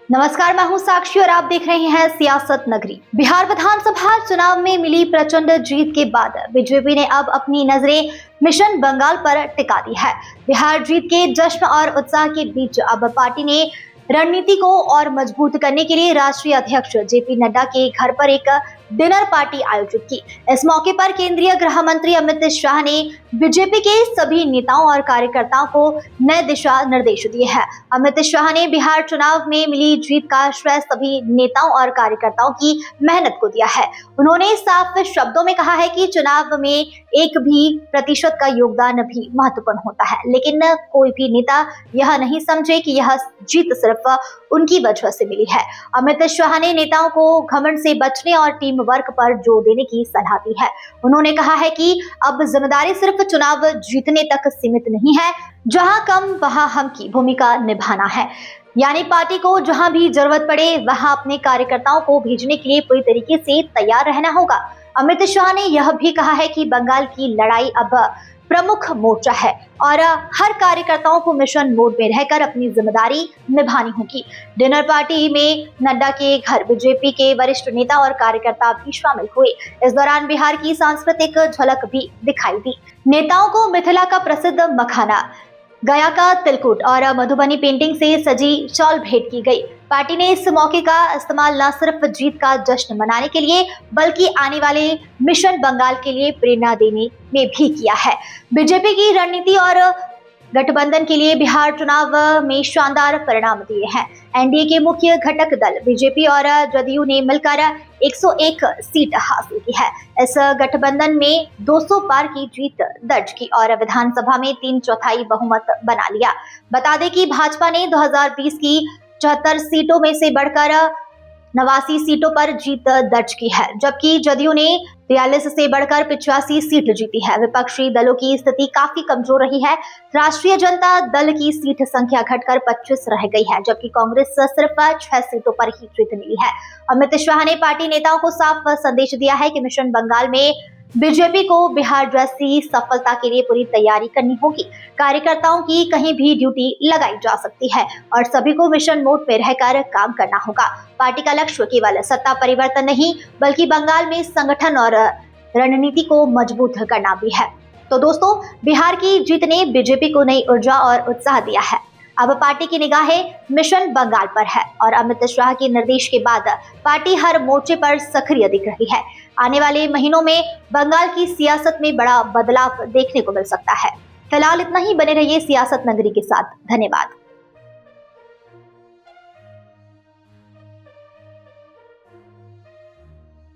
नमस्कार, मैं हूं साक्षी और आप देख रहे हैं सियासत नगरी। बिहार विधानसभा चुनाव में मिली प्रचंड जीत के बाद बीजेपी ने अब अपनी नजरें मिशन बंगाल पर टिका दी है। बिहार जीत के जश्न और उत्साह के बीच अब पार्टी ने रणनीति को और मजबूत करने के लिए राष्ट्रीय अध्यक्ष जेपी नड्डा के घर पर एक डिनर पार्टी आयोजित की। इस मौके पर केंद्रीय गृह मंत्री अमित शाह ने बीजेपी के सभी नेताओं और कार्यकर्ताओं को नए दिशा निर्देश दिए हैं। अमित शाह ने बिहार चुनाव में मिली जीत का श्रेय सभी नेताओं और कार्यकर्ताओं की मेहनत को दिया है। उन्होंने साफ शब्दों में कहा है कि चुनाव में एक भी प्रतिशत का योगदान भी महत्वपूर्ण होता है, लेकिन कोई भी नेता यह नहीं समझे कि यह जीत सिर्फ उनकी वजह से मिली है। अमित शाह ने नेताओं को घमंड से बचने और टीम वर्क पर जोर देने की सलाह दी है। उन्होंने कहा है कि अब जिम्मेदारी सिर्फ चुनाव जीतने तक सीमित नहीं है, जहां कम वहां हम की भूमिका निभाना है। यानी पार्टी को जहां भी जरूरत पड़े वहां अपने कार्यकर्ताओं को भेजने के लिए पूरी तरीके से तैयार रहना होगा। अमित शाह ने यह भी कहा है कि बंगाल की लड़ाई अब प्रमुख मोर्चा है और हर कार्यकर्ताओं को मिशन मोड में रहकर अपनी जिम्मेदारी निभानी होगी। डिनर पार्टी में नड्डा के घर बीजेपी के वरिष्ठ नेता और कार्यकर्ता भी शामिल हुए। इस दौरान बिहार की सांस्कृतिक झलक भी दिखाई दी। नेताओं को मिथिला का प्रसिद्ध मखाना, गया का तिलकुट और मधुबनी पेंटिंग से सजी शॉल भेंट की गई। पार्टी ने इस मौके का इस्तेमाल न सिर्फ जीत का जश्न मनाने के लिए बल्कि आने वाले मिशन बंगाल के लिए प्रेरणा देने में भी किया है। बीजेपी की रणनीति और गठबंधन के लिए बिहार चुनाव में शानदार परिणाम दिए हैं। एनडीए के मुख्य घटक दल बीजेपी और जदयू ने मिलकर 101 सीट हासिल की है। इस गठबंधन में 200 पार की जीत दर्ज की और विधानसभा में 3/4 बहुमत बना लिया। बता दें कि भाजपा ने 2020 की 74 सीटों में से बढ़कर 89 सीटों पर जीत दर्ज की है, जबकि जदयू ने 43 से बढ़कर 85 सीट जीती है। विपक्षी दलों की स्थिति काफी कमजोर रही है। राष्ट्रीय जनता दल की सीट संख्या घटकर 25 रह गई है, जबकि कांग्रेस सिर्फ 6 सीटों पर ही जीत मिली है। अमित शाह ने पार्टी नेताओं को साफ संदेश दिया है कि मिशन बंगाल में बीजेपी को बिहार जैसी सफलता के लिए पूरी तैयारी करनी होगी। कार्यकर्ताओं की कहीं भी ड्यूटी लगाई जा सकती है और सभी को मिशन मोड में रहकर काम करना होगा। पार्टी का लक्ष्य केवल सत्ता परिवर्तन नहीं बल्कि बंगाल में संगठन और रणनीति को मजबूत करना भी है। तो दोस्तों, बिहार की जीत ने बीजेपी को नई ऊर्जा और उत्साह दिया है। अब पार्टी की निगाहें मिशन बंगाल पर है और अमित शाह के निर्देश के बाद पार्टी हर मोर्चे पर सक्रिय दिख रही है। आने वाले महीनों में बंगाल की सियासत में बड़ा बदलाव देखने को मिल सकता है। फिलहाल इतना ही। बने रहिए सियासत नगरी के साथ। धन्यवाद।